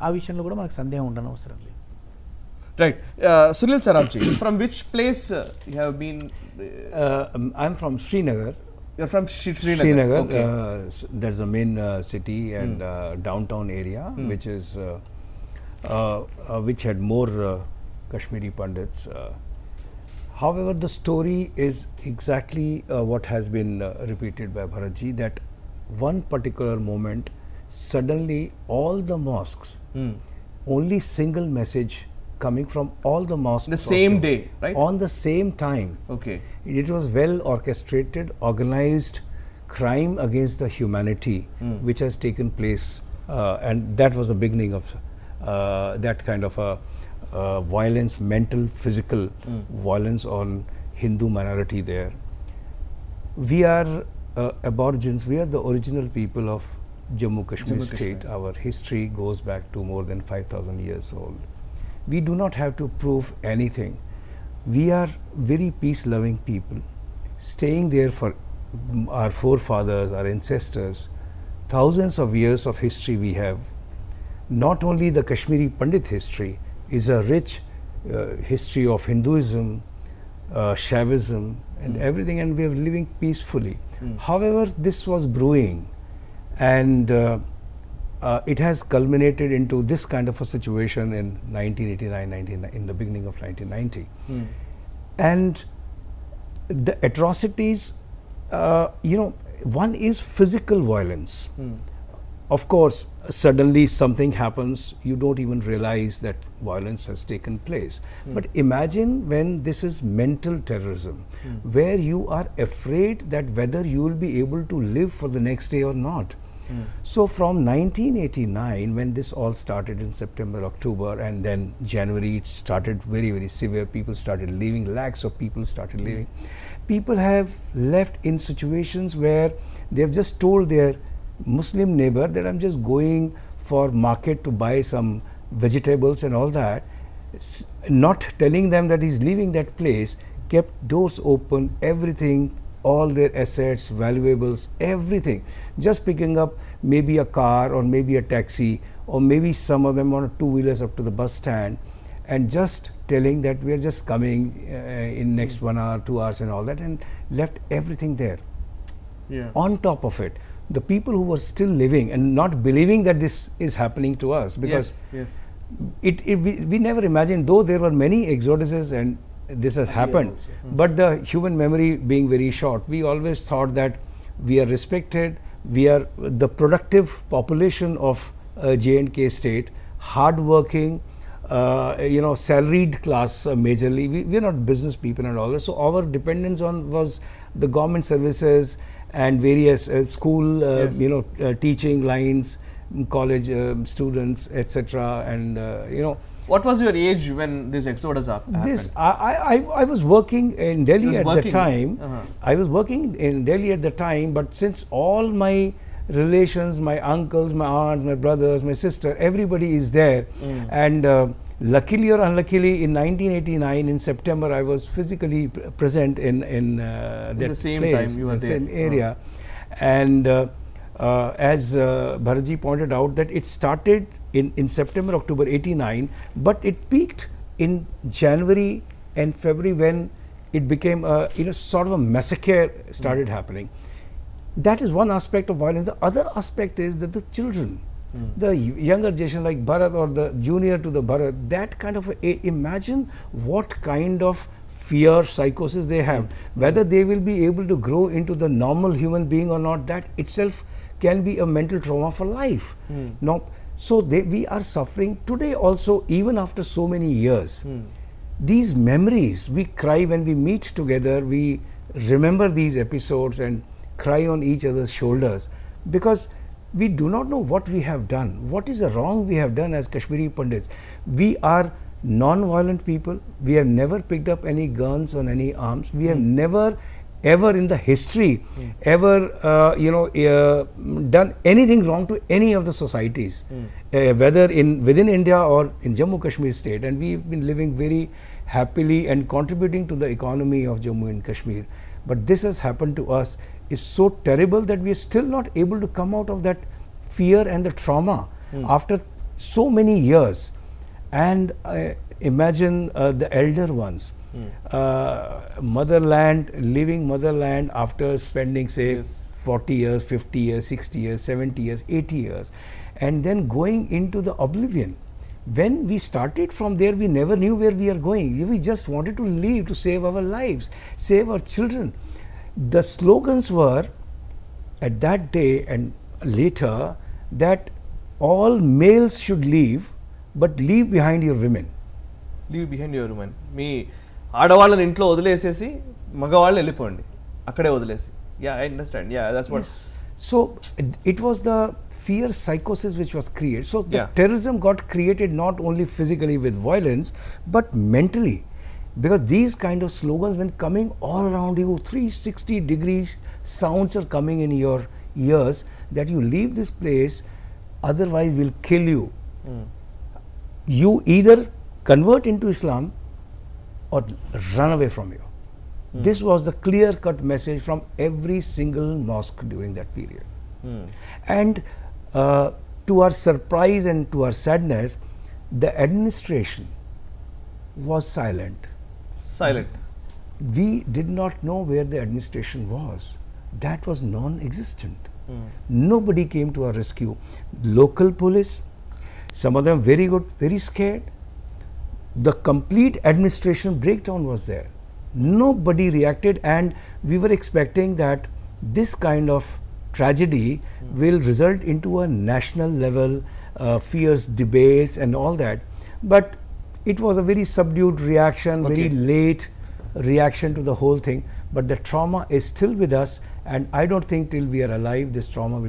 ఆ విషయంలో కూడా మనకు సందేహం ఉండని అవసరం లేదు. Right. Sunil Sarabji, from which place you have been? I'm from Srinagar. You're from Srinagar. Srinagar, Okay. that's the main city and downtown area, which is which had more Kashmiri Pandits. However, the story is exactly what has been repeated by Bharatji, that one particular moment, suddenly all the mosques, only single message coming from all the mosques. The same day, right? On the same time. Okay. It was well orchestrated, organized crime against the humanity which has taken place, and that was the beginning of that kind of a violence, mental, physical violence on Hindu minority there. We are aborigines, we are the original people of Jammu Kashmir state. Our history goes back to more than 5,000 years old. We do not have to prove anything. We are very peace-loving people, staying there for our forefathers, our ancestors. Thousands of years of history we have. Not only the Kashmiri Pandit history is a rich history of Hinduism, Shaivism and everything, and we are living peacefully. However, this was brewing, and it has culminated into this kind of a situation in 1989, in the beginning of 1990. And the atrocities, one is physical violence. Of course, suddenly something happens, you don't even realize that violence has taken place. But imagine when this is mental terrorism, where you are afraid that whether you will be able to live for the next day or not. So from 1989, when this all started in September, October, and then January, it started very, very severe. People started leaving, lakhs of people started leaving. People have left in situations where they have just told their Muslim neighbor that I'm just going for market to buy some vegetables and all that, not telling them that he's leaving that place, kept doors open, everything, all their assets, valuables, everything, just picking up maybe a car or maybe a taxi or maybe some of them on two-wheelers up to the bus stand, and just telling that we are just coming in next 1 hour, 2 hours and all that, and left everything there. On top of it, the people who were still living and not believing that this is happening to us, because we never imagined, though there were many exoduses and this has happened, but the human memory being very short, we always thought that we are respected, we are the productive population of J&K state, hard-working, salaried class majorly. We are not business people and all that. So our dependence on was the government services and various school, teaching lines, college students, etc. And What was your age when this exodus happened? I was working in Delhi at the time. I was working in Delhi at the time, but since all my relations, my uncles, my aunts, my brothers, my sister, everybody is there, and luckily or unluckily, in 1989 in September, I was physically present in that the same place, time you were the there. same area, and as Bharatji pointed out, that it started in September, October 89, but it peaked in January and February when it became a sort of a massacre started happening. That is one aspect of violence. The other aspect is that the children, the younger generation like Bharat or the junior to the Bharat, that kind of imagine what kind of fear, psychosis they have, whether they will be able to grow into the normal human being or not, that itself can be a mental trauma for life. So we are suffering today also, even after so many years. These memories, we cry when we meet together, we remember these episodes and cry on each other's shoulders, because we do not know what we have done, what is the wrong we have done as Kashmiri Pandits. We are non-violent people, we have never picked up any guns or any arms, we have never ever in the history ever done anything wrong to any of the societies, whether within India or in Jammu Kashmir state, and we've been living very happily and contributing to the economy of Jammu and Kashmir. But this has happened to us is so terrible that we are still not able to come out of that fear and the trauma after so many years, and imagine the elder ones, motherland, leaving motherland after spending say 40 years, 50 years, 60 years, 70 years, 80 years, and then going into the oblivion. When we started from there, we never knew where we are going. We just wanted to leave to save our lives, save our children. The slogans were at that day and later that all males should leave, but leave behind your women. Leave behind your women. మీ ఆడవాళ్ళని ఇంట్లో వదిలేసేసి మగవాళ్ళు వెళ్ళిపోండి అక్కడే వదిలేసి. Yeah I understand. Yeah that's what. So it was the fear psychosis which was created. So the terrorism got created not only physically with violence but mentally, because these kind of slogans when coming all around you, 360-degree sounds are coming in your ears that you leave this place, otherwise we'll kill you. You either convert into Islam or run away from you. This was the clear-cut message from every single mosque during that period. And to our surprise and to our sadness, the administration was silent. We did not know where the administration was. That was non-existent. Nobody came to our rescue. Local police, some of them very good, very scared. The complete administration breakdown was there. Nobody reacted, and we were expecting that this kind of tragedy will result into a national level fierce debates and all that, but it was a very subdued reaction, very late reaction to the whole thing. But the trauma is still with us, and I don't think till we are alive this trauma will